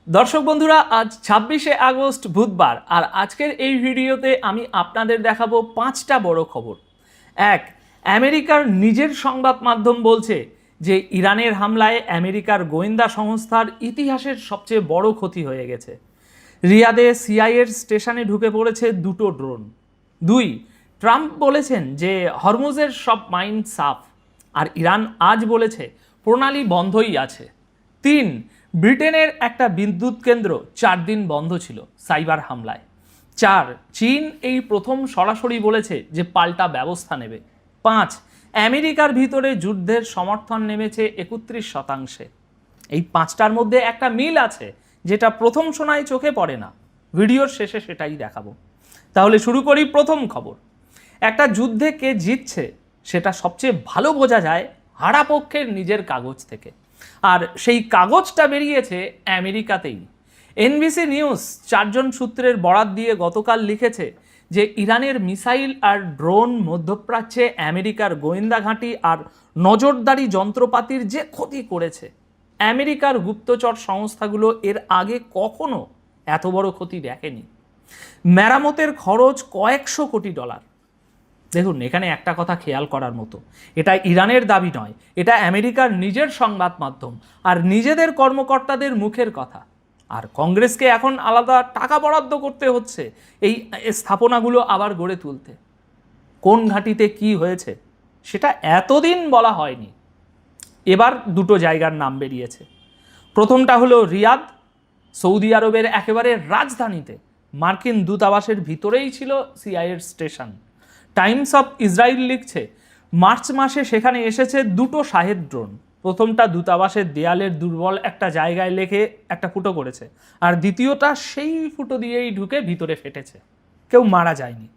দর্শক বন্ধুরা, আজ 26শে আগস্ট বুধবার, আর আজকের এই ভিডিওতে আমি আপনাদের দেখাবো 5টা বড় খবর। এক, আমেরিকার নিজের সংবাদ মাধ্যম বলছে যে ইরানের হামলায় আমেরিকার গোয়েন্দা সংস্থার ইতিহাসের সবচেয়ে বড় ক্ষতি হয়ে গেছে। রিয়াদে সিআইএর স্টেশনে ঢুকে পড়েছে দুটো ড্রোন। 2, ট্রাম্প বলেছেন যে হরমুজের সব মাইন সাফ, আর ইরান আজ বলেছে প্রণালী বন্ধই আছে। 3, ব্রিটেনের একটা বিদ্যুৎ কেন্দ্র 4 দিন বন্ধ ছিল সাইবার হামলায়। 4, চীন এই প্রথম সরাসরি বলেছে যে পাল্টা ব্যবস্থা নেবে। 5, আমেরিকার ভিতরে যুদ্ধের সমর্থন নেমেছে 31%। এই 5টার মধ্যে একটা মিল আছে যেটা প্রথম শোনায় চোখে পড়ে না। ভিডিওর শেষে সেটাই দেখাবো। তাহলে শুরু করি প্রথম খবর। একটা যুদ্ধে কে জিতছে সেটা সবচেয়ে ভালো বোঝা যায় হারা পক্ষের নিজের কাগজ থেকে, আর সেই কাগজটা বেরিয়েছে আমেরিকাতেই। এনবিসি নিউজ 4 জন সূত্রের বরাত দিয়ে গতকাল লিখেছে যে ইরানের মিসাইল আর ড্রোন মধ্যপ্রাচ্যে আমেরিকার গোয়েন্দা ঘাঁটি আর নজরদারি যন্ত্রপাতির যে ক্ষতি করেছে। আমেরিকার গুপ্তচর সংস্থাগুলো এর আগে কখনো এত বড় ক্ষতি দেখেনি। মেরামতের খরচ কয়েকশো কোটি ডলার। দেখুন, এখানে একটা কথা খেয়াল করার মতো, এটা ইরানের দাবি নয়, এটা আমেরিকার নিজের সংবাদ মাধ্যম আর নিজেদের কর্মকর্তাদের মুখের কথা। আর কংগ্রেসকে এখন আলাদা টাকা বরাদ্দ করতে হচ্ছে এই স্থাপনাগুলো আবার গড়ে তুলতে। কোন ঘাঁটিতে কি হয়েছে সেটা এতদিন বলা হয়নি। এবার দুটো জায়গার নাম বেরিয়েছে। প্রথমটা হলো রিয়াদ, সৌদি আরবের একেবারে রাজধানীতে। মার্কিন দূতাবাসের ভিতরেই ছিল সিআইএর স্টেশন। টাইমস অফ ইসরায়েল লিখছে মার্চ মাসে সেখানে এসেছে দুটো শাহেদ ড্রোন। প্রথমটা দূতাবাসের দেয়ালের দুর্বল একটা জায়গায় লেগে একটা ফুটো করেছে, আর দ্বিতীয়টা সেই ফুটো দিয়েই ঢুকে ভিতরে ফেটেছে, কেউ মারা যায়নি।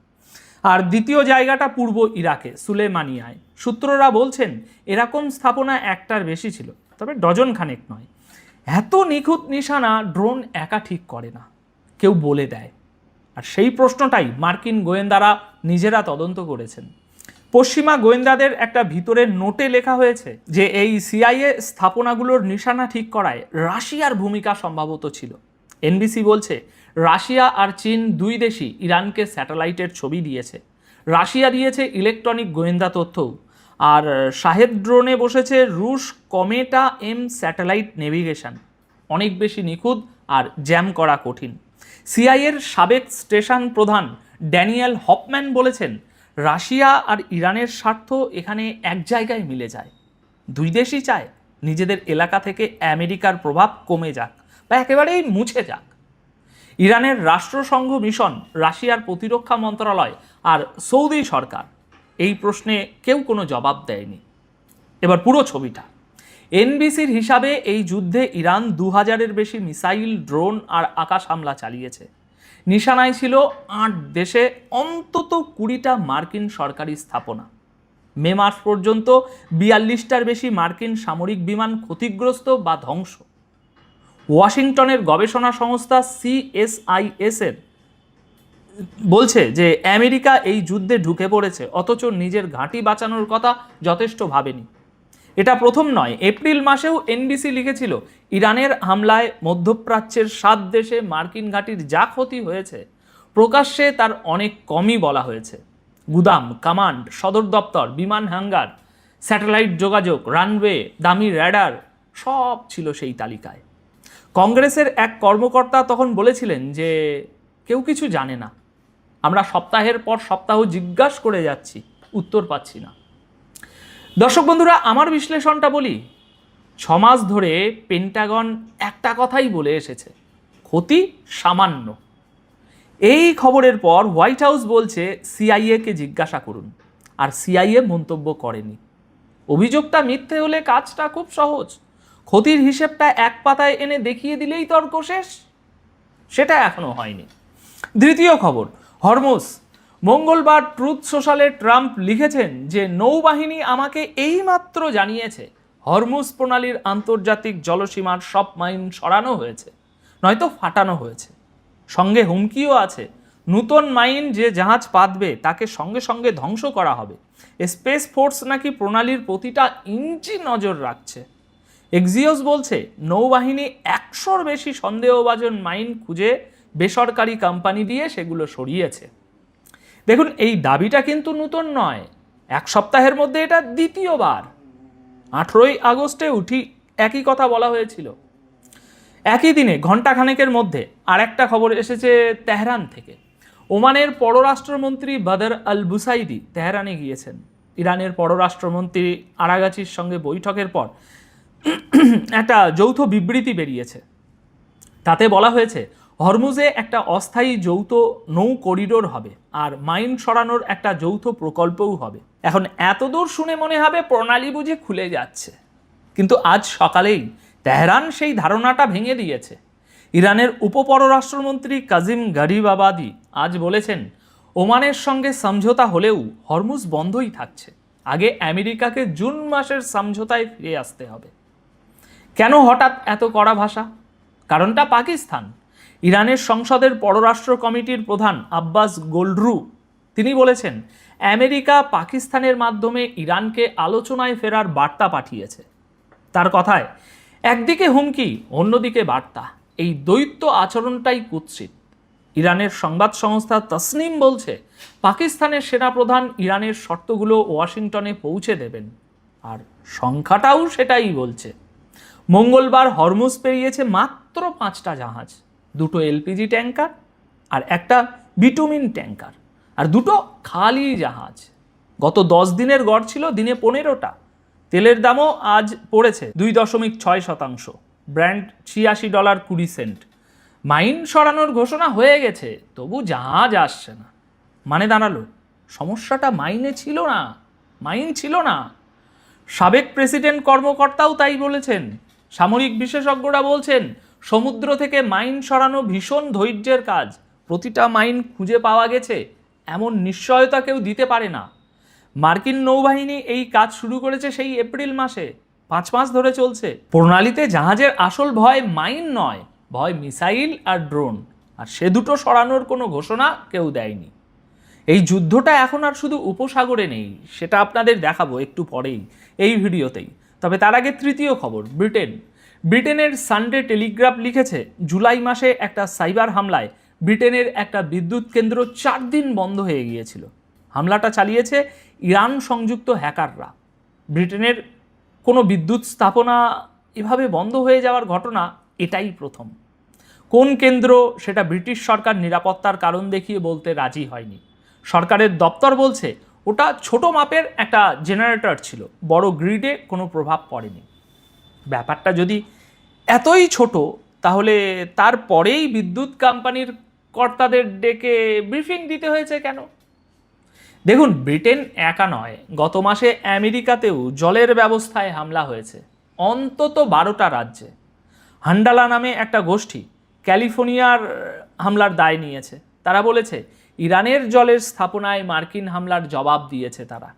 আর দ্বিতীয় জায়গাটা পূর্ব ইরাকে সুলেমানিয়ায়। সূত্ররা বলছেন এরকম স্থাপনা একটার বেশি ছিল, তবে ডজন খানেক নয়। এত নিখুঁত নিশানা ড্রোন একা ঠিক করে না, কেউ বলে দেয়। আর সেই প্রশ্নটাই মার্কিন গোয়েন্দারা নিজেরা তদন্ত করেছেন। পশ্চিমা গোয়েন্দাদের একটা ভিতরের নোটে লেখা হয়েছে যে এই সিআইএ স্থাপনাগুলোর নিশানা ঠিক করায় রাশিয়ার ভূমিকা সম্ভবত ছিল। এনবিসি বলছে রাশিয়া আর চীন দুই দেশই ইরানকে স্যাটেলাইটের ছবি দিয়েছে। রাশিয়া দিয়েছে ইলেকট্রনিক গোয়েন্দা তথ্যও। আর শাহেদ ড্রোনে বসেছে রুশ কমেটা এম স্যাটেলাইট নেভিগেশন, অনেক বেশি নিখুঁত আর জ্যাম করা কঠিন। সিআইএর সাবেক স্টেশন প্রধান ড্যানিয়েল হফম্যান বলেছেন রাশিয়া আর ইরানের স্বার্থ এখানে এক জায়গায় মিলে যায়। দুই দেশই চায় নিজেদের এলাকা থেকে আমেরিকার প্রভাব কমে যাক বা একেবারেই মুছে যাক। ইরানের রাষ্ট্রসংঘ মিশন, রাশিয়ার প্রতিরক্ষা মন্ত্রণালয় আর সৌদি সরকার এই প্রশ্নে কেউ কোনো জবাব দেয়নি। এবার পুরো ছবিটা। এনবিসির হিসাবে এই যুদ্ধে ইরান 2000-এর বেশি মিসাইল, ড্রোন আর আকাশ হামলা চালিয়েছে। নিশানায় ছিল 8 দেশে অন্তত 20টা মার্কিন সরকারি স্থাপনা। মে মাস পর্যন্ত 42টার বেশি মার্কিন সামরিক বিমান ক্ষতিগ্রস্ত বা ধ্বংস। ওয়াশিংটনের গবেষণা সংস্থা সিএসআইএস-এর বলছে যে আমেরিকা এই যুদ্ধে ঢুকে পড়েছে অথচ নিজের ঘাঁটি বাঁচানোর কথা যথেষ্ট ভাবেনি। এটা প্রথম নয়, এপ্রিল মাসেও এনবিসি লিখেছিল ইরানের হামলায় মধ্যপ্রাচ্যের 7 দেশে মার্কিন ঘাঁটির যা ক্ষতি হয়েছে প্রকাশ্যে তার অনেক কমই বলা হয়েছে। গুদাম, কমান্ড, সদর দপ্তর, বিমান হ্যাঙ্গার, স্যাটেলাইট যোগাযোগ, রানওয়ে, দামি র্যাডার সব ছিল সেই তালিকায়। কংগ্রেসের এক কর্মকর্তা তখন বলেছিলেন যে কেউ কিছু জানে না, আমরা সপ্তাহের পর সপ্তাহ জিজ্ঞাসা করে যাচ্ছি, উত্তর পাচ্ছি না। দর্শক বন্ধুরা, আমার বিশ্লেষণটা বলি। 6 মাস ধরে পেন্টাগন একটা কথাই বলে এসেছে, ক্ষতি সামান্য। এই খবরের পর হোয়াইট হাউস বলছে সিআইএ-কে জিজ্ঞাসা করুন, আর সিআইএ মন্তব্য করেনি। অভিযোগটা মিথ্যে হলে কাজটা খুব সহজ, ক্ষতির হিসেবটা এক পাতায় এনে দেখিয়ে দিলেই তর্ক শেষ। সেটা এখনো হয়নি। দ্বিতীয় খবর, হরমুজ। মঙ্গলবার ট্রুথ সোশ্যালে ট্রাম্প লিখেছেন যে নৌবাহিনী আমাকে এইমাত্র জানিয়েছে হরমুজ প্রণালীর আন্তর্জাতিক জলসীমার সব মাইন সরানো হয়েছে, নয়তো ফাটানো হয়েছে। সঙ্গে হুমকিও আছে, নূতন মাইন যে জাহাজ পাতবে তাকে সঙ্গে সঙ্গে ধ্বংস করা হবে। স্পেস ফোর্স নাকি প্রণালীর প্রতিটা ইঞ্চি নজর রাখছে। এক্সিওস বলছে নৌবাহিনী 100-র বেশি সন্দেহভাজন মাইন খুঁজে বেসরকারি কোম্পানি দিয়ে সেগুলো সরিয়েছে। দেখুন, এই দাবিটা কিন্তু নতুন নয়, এক সপ্তাহের মধ্যে এটা দ্বিতীয়বার। 18ই আগস্টে একই কথা বলা হয়েছিল। একই দিনে ঘণ্টাখানেকের মধ্যে আর একটা খবর এসেছে তেহরান থেকে। ওমানের পররাষ্ট্রমন্ত্রী বদর আল বুসাইদি তেহরানে গিয়েছেন। ইরানের পররাষ্ট্রমন্ত্রী আরাগাচির সঙ্গে বৈঠকের পর একটা যৌথ বিবৃতি বেরিয়েছে। তাতে বলা হয়েছে হরমুজে একটা অস্থায়ী যৌথ নৌ করিডোর হবে আর মাইন সরানোর একটা যৌথ প্রকল্পও হবে। এখন এতদূর শুনে মনে হবে প্রণালী বুঝে খুলে যাচ্ছে, কিন্তু আজ সকালেই তেহরান সেই ধারণাটা ভেঙে দিয়েছে। ইরানের উপপররাষ্ট্রমন্ত্রী কাজিম গারিবাবাদি আজ বলেছেন ওমানের সঙ্গে সমঝোতা হলেও হরমুজ বন্ধই থাকছে, আগে আমেরিকাকে জুন মাসের সমঝোতায় ফিরে আসতে হবে। কেন হঠাৎ এত কড়া ভাষা? কারণটা পাকিস্তান। ইরানের সংসদের পররাষ্ট্র কমিটির প্রধান আব্বাস গোলরু তিনি বলেছেন আমেরিকা পাকিস্তানের মাধ্যমে ইরানকে আলোচনায় ফেরার বার্তা পাঠিয়েছে। তার কথায় একদিকে হুমকি, অন্যদিকে বার্তা, এই দ্বৈত আচরণটাই কুৎসিত। ইরানের সংবাদ সংস্থা তসনিম বলছে পাকিস্তানের সেনাপ্রধান ইরানের শর্তগুলো ওয়াশিংটনে পৌঁছে দেবেন, আর সংখ্যাটাও সেটাই বলছে। মঙ্গলবার হরমুজ পেরিয়েছে মাত্র 5টা জাহাজ, 2টো এলপিজি ট্যাঙ্কার আর একটা বিটুমিন ট্যাঙ্কার, আর 2টো খালি জাহাজ। গত 10 দিনের গড় ছিল দিনে 15টা। তেলের দামও আজ পড়েছে 2.6%, ব্র্যান্ড $86.20। মাইন সরানোর ঘোষণা হয়ে গেছে, তবু জাহাজ আসছে না। মানে দাঁড়ালো সমস্যাটা মাইন ছিল না। সাবেক প্রেসিডেন্ট কর্মকর্তাও তাই বলেছেন। সামরিক বিশেষজ্ঞরা বলছেন সমুদ্র থেকে মাইন সরানো ভীষণ ধৈর্যের কাজ। প্রতিটা মাইন খুঁজে পাওয়া গেছে এমন নিশ্চয়তা কেউ দিতে পারে না। মার্কিন নৌবাহিনী এই কাজ শুরু করেছে সেই এপ্রিল মাসে, 5 মাস ধরে চলছে। প্রণালীতে জাহাজের আসল ভয় মাইন নয়, ভয় মিসাইল আর ড্রোন, আর সে দুটো সরানোর কোনো ঘোষণা কেউ দেয়নি। এই যুদ্ধটা এখন আর শুধু উপসাগরে নেই, সেটা আপনাদের দেখাবো একটু পরেই এই ভিডিওতেই। তবে তার আগে তৃতীয় খবর, ব্রিটেনের সানডে টেলিগ্রাফ লিখেছে জুলাই মাসে একটা সাইবার হামলায় ব্রিটেনের একটা বিদ্যুৎ কেন্দ্র 4 দিন বন্ধ হয়ে গিয়েছিল। হামলাটা চালিয়েছে ইরান সংযুক্ত হ্যাকাররা। ব্রিটেনের কোনো বিদ্যুৎ স্থাপনা এভাবে বন্ধ হয়ে যাওয়ার ঘটনা এটাই প্রথম। কোন কেন্দ্র সেটা ব্রিটিশ সরকার নিরাপত্তার কারণ দেখিয়ে বলতে রাজি হয়নি। সরকারের দপ্তর বলছে ওটা ছোট মাপের একটা জেনারেটর ছিল, বড় গ্রিডে কোনো প্রভাব পড়েনি। ব্যাপারটা যদি এতই ছোট, তাহলে তারপরেই বিদ্যুৎ কোম্পানির কর্তাদের ডেকে ব্রিফিং দিতে হয়েছে কেন? দেখুন, ব্রিটেন একা নয়, গত মাসে আমেরিকাতেও জলের ব্যবস্থায় হামলা হয়েছে অন্তত 12টা রাজ্যে। হান্ডালা নামে একটা গোষ্ঠী ক্যালিফোর্নিয়ার হামলার দায় নিয়েছে। তারা বলেছে ইরানের জলের স্থাপনায় মার্কিন হামলার জবাব দিয়েছে তারা।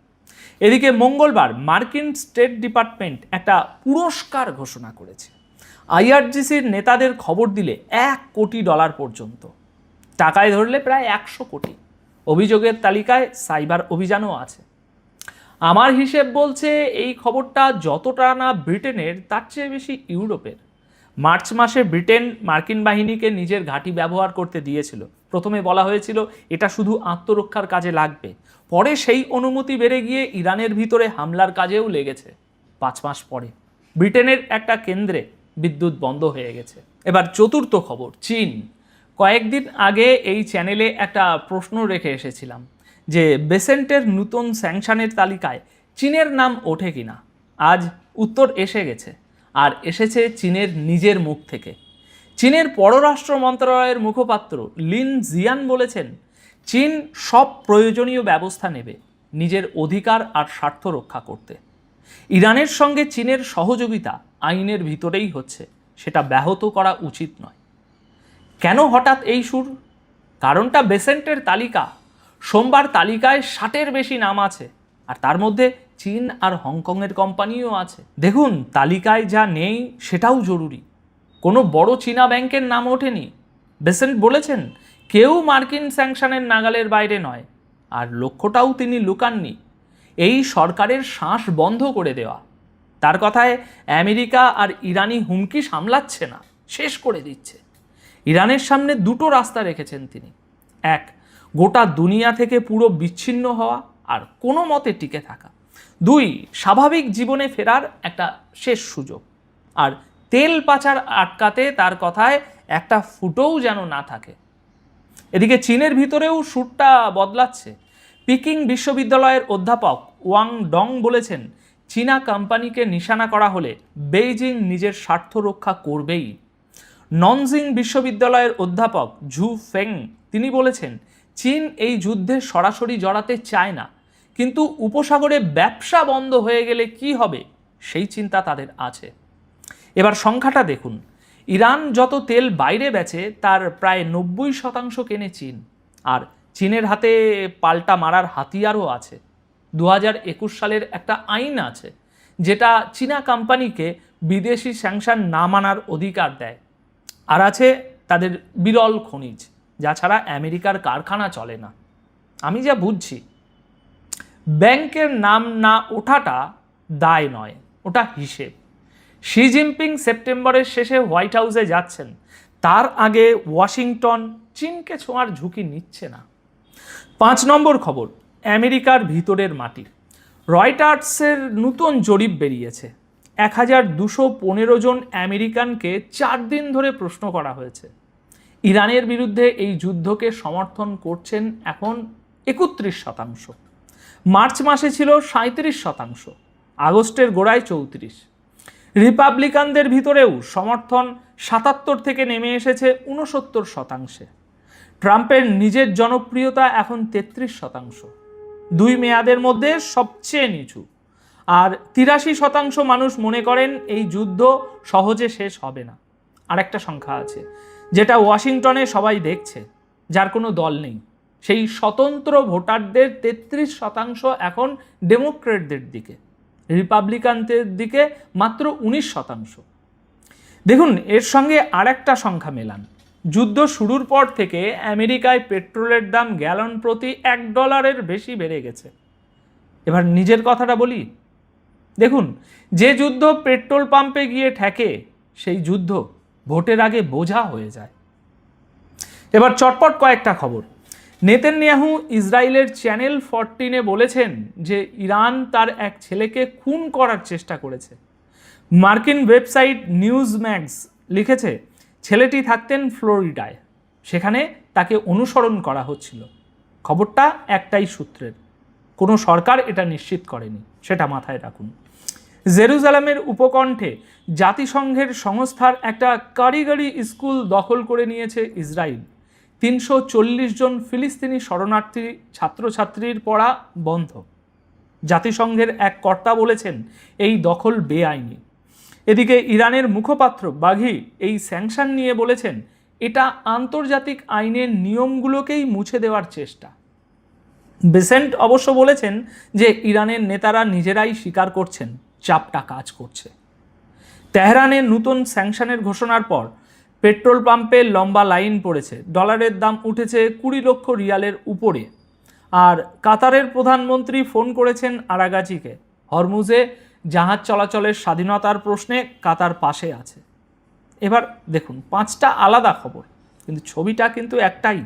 এদিকে মঙ্গলবার মার্কিন স্টেট ডিপার্টমেন্ট একটা পুরস্কার ঘোষণা করেছে। আইআরজিসির নেতাদের খবর দিলে $1 কোটি পর্যন্ত, টাকায় ধরলে প্রায় 100 কোটি। অভিযোগের তালিকায় সাইবার অভিযানও আছে। আমার হিসেব বলছে এই খবরটা যতটা না ব্রিটেনের, তার চেয়ে বেশি ইউরোপের। মার্চ মাসে ব্রিটেন মার্কিন বাহিনীকে নিজের ঘাঁটি ব্যবহার করতে দিয়েছিল। প্রথমে বলা হয়েছিল এটা শুধু আত্মরক্ষার কাজে লাগবে, পরে সেই অনুমতি বেড়ে গিয়ে ইরানের ভিতরে হামলার কাজেও লেগেছে। 5 মাস পরে ব্রিটেনের একটা কেন্দ্রে বিদ্যুৎ বন্ধ হয়ে গেছে। এবার চতুর্থ খবর, চীন। কয়েকদিন আগে এই চ্যানেলে একটা প্রশ্ন রেখে এসেছিলাম যে বেসেন্টের নতুন স্যাংশনের তালিকায় চীনের নাম ওঠে কিনা। আজ উত্তর এসে গেছে, আর এসেছে চীনের নিজের মুখ থেকে। চীনের পররাষ্ট্র মন্ত্রণালয়ের মুখপাত্র লিন জিয়ান বলেছেন চীন সব প্রয়োজনীয় ব্যবস্থা নেবে নিজের অধিকার আর স্বার্থ রক্ষা করতে। ইরানের সঙ্গে চীনের সহযোগিতা আইনের ভিতরেই হচ্ছে, সেটা ব্যাহত করা উচিত নয়। কেন হঠাৎ এই সুর? কারণটা বেসেন্টের তালিকা। সোমবার তালিকায় 60-এর বেশি নাম আছে, আর তার মধ্যে চীন আর হংকংয়ের কোম্পানিও আছে। দেখুন, তালিকায় যা নেই সেটাও জরুরি। কোনো বড় চীনা ব্যাংকের নাম ওঠেনি। বেসেন্ট বলেছেন কেউ মার্কিন স্যাংশনের নাগালের বাইরে নয়, আর লক্ষ্যটাও তিনি লুকাননি, এই সরকারের শ্বাস বন্ধ করে দেওয়া। তার কথায় আমেরিকা আর ইরানি হুমকি সামলাচ্ছে না, শেষ করে দিচ্ছে। ইরানের সামনে দুটো রাস্তা রেখেছেন তিনি। এক, গোটা দুনিয়া থেকে পুরো বিচ্ছিন্ন হওয়া আর কোনো মতে টিকে থাকা। দুই, স্বাভাবিক জীবনে ফেরার একটা শেষ সুযোগ। আর তেল পাচার আটকাতে তার কথায় একটা ফুটোও যেন না থাকে। এদিকে চীনের ভিতরেও সুরটা বদলাচ্ছে। পিকিং বিশ্ববিদ্যালয়ের অধ্যাপক ওয়াং ডং বলেছেন, চীনা কোম্পানিকে নিশানা করা হলে বেইজিং নিজের স্বার্থ রক্ষা করবেই। ননজিং বিশ্ববিদ্যালয়ের অধ্যাপক ঝু ফেং তিনি বলেছেন, চীন এই যুদ্ধে সরাসরি জড়াতে চায় না, কিন্তু উপসাগরে ব্যবসা বন্ধ হয়ে গেলে কি হবে সেই চিন্তা তাদের আছে। এবার সংখ্যাটা দেখুন, ইরান যত তেল বাইরে বেচে তার প্রায় 90% কেনে চীন। আর চীনের হাতে পাল্টা মারার হাতিয়ারও আছে। 2021 সালের একটা আইন আছে যেটা চীনা কোম্পানিকে বিদেশি স্যাংশন না মানার অধিকার দেয়। আর আছে তাদের বিরল খনিজ, যা ছাড়া আমেরিকার কারখানা চলে না। আমি যা বুঝছি, ব্যাংকের নাম না ওঠাটা দায় নয়, ওটা হিসেব। শি জিনপিং সেপ্টেম্বরের শেষে হোয়াইট হাউসে যাচ্ছেন, তার আগে ওয়াশিংটন চীনকে ছোঁয়ার ঝুঁকি নিচ্ছে না। 5 নম্বর খবর, আমেরিকার ভিতরের মাটি। রয়টার্সের নতুন জরিপ বেরিয়েছে। 1215 জন আমেরিকানকে 4 দিন ধরে প্রশ্ন করা হয়েছে। ইরানের বিরুদ্ধে এই যুদ্ধকে সমর্থন করছেন এখন 31%। মার্চ মাসে ছিল 37%, আগস্টের গোড়ায় 34। রিপাবলিকানদের ভিতরেও সমর্থন 77 থেকে নেমে এসেছে 69%। ট্রাম্পের নিজের জনপ্রিয়তা এখন 33%, 2 মেয়াদের মধ্যে সবচেয়ে নিচু। আর 83% মানুষ মনে করেন এই যুদ্ধ সহজে শেষ হবে না। আরেকটা সংখ্যা আছে যেটা ওয়াশিংটনে সবাই দেখছে, যার কোনো দল নেই। সেই স্বতন্ত্র ভোটারদের 33% এখন ডেমোক্রেটদের দিকে, রিপাবলিকানদের দিকে মাত্র 19%। দেখুন, এর সঙ্গে আরেকটা সংখ্যা মেলান। যুদ্ধ শুরুর পর থেকে আমেরিকায় পেট্রোলের দাম গ্যালন প্রতি $1 বেশি বেড়ে গেছে। এবার নিজের কথাটা বলি, দেখুন, যে যুদ্ধ পেট্রোল পাম্পে গিয়ে ঠেকে সেই যুদ্ধ ভোটের আগে বোঝা হয়ে যায়। এবার চটপট কয়েকটা খবর। নেতানিয়াহু ইসরায়েলের চ্যানেল 14-এ বলেছেন যে ইরান তার এক ছেলেকে খুন করার চেষ্টা করেছে। মার্কিন ওয়েবসাইট নিউজম্যাক্স লিখেছে, ছেলেটি থাকতেন ফ্লোরিডায়, সেখানে তাকে অনুসরণ করা হচ্ছিল। খবরটা একটাই সূত্রের, কোনো সরকার এটা নিশ্চিত করেনি, সেটা মাথায় রাখুন। জেরুজালেমের উপকণ্ঠে জাতিসংঘের সংস্থার একটা কারিগরি স্কুল দখল করে নিয়েছে ইসরায়েল। 340 জন ফিলিস্তিনি শরণার্থী ছাত্রছাত্রীর পড়া বন্ধ। জাতিসংঘের এক কর্তা বলেছেন এই দখল বেআইনি। এদিকে ইরানের মুখপাত্র বাঘি এই স্যাংশন নিয়ে বলেছেন এটা আন্তর্জাতিক আইনের নিয়মগুলোকেই মুছে দেওয়ার চেষ্টা। বেসেন্ট অবশ্য বলেছেন যে ইরানের নেতারা নিজেরাই স্বীকার করছেন চাপটা কাজ করছে। তেহরানের নতুন স্যাংশনের ঘোষণার পর পেট্রোল পাম্পে লম্বা লাইন পড়েছে, ডলারের দাম উঠেছে 20 লক্ষ রিয়ালের উপরে। আর কাতারের প্রধানমন্ত্রী ফোন করেছেন আরাগাচিকে। হরমুজে জাহাজ চলাচলের স্বাধীনতার প্রশ্নে কাতার পাশে আছে। এবার দেখুন, 5টা আলাদা খবর, কিন্তু ছবিটা কিন্তু একটাই।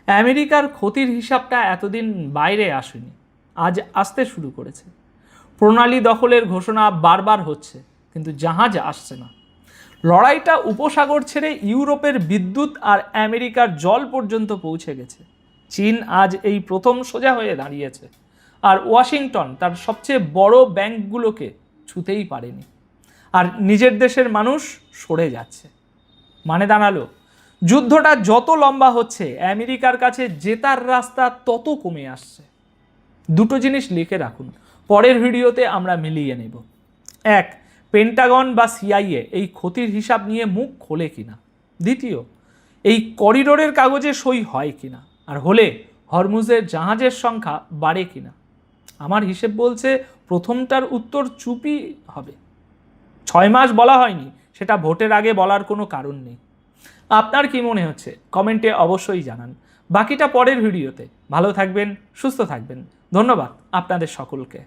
আমেরিকার ক্ষতির হিসাবটা এতদিন বাইরে আসেনি, আজ আসতে শুরু করেছে। প্রণালী দখলের ঘোষণা বারবার হচ্ছে, কিন্তু জাহাজ আসছে না। লড়াইটা উপসাগর ছেড়ে ইউরোপের বিদ্যুৎ আর আমেরিকার জল পর্যন্ত পৌঁছে গেছে। চীন আজ এই প্রথম সোজা হয়ে দাঁড়িয়েছে, আর ওয়াশিংটন তার সবচেয়ে বড় ব্যাংকগুলোকে ছুঁতেই পারেনি। আর নিজের দেশের মানুষ সরে যাচ্ছে। মানে দাঁড়ালো, যুদ্ধটা যত লম্বা হচ্ছে আমেরিকার কাছে জেতার রাস্তা তত কমে আসছে। দুটো জিনিস লিখে রাখুন, পরের ভিডিওতে আমরা মিলিয়ে নেব। 1, পেন্টাগন বা সিআইএ এই ক্ষতির হিসাব নিয়ে মুখ খোলে কিনা। দ্বিতীয়, এই করিডোরের কাগজে সই হয় কিনা, আর হলে হরমুজের জাহাজের সংখ্যা বাড়ে কিনা। আমার হিসেব বলছে প্রথমটার উত্তর চুপই হবে। 6 মাস বলা হয়নি, সেটা ভোটের আগে বলার কোনো কারণ নেই। আপনার কি মনে হচ্ছে কমেন্টে অবশ্যই জানান। বাকিটা পরের ভিডিওতে। ভালো থাকবেন, সুস্থ থাকবেন। ধন্যবাদ আপনাদের সকলকে।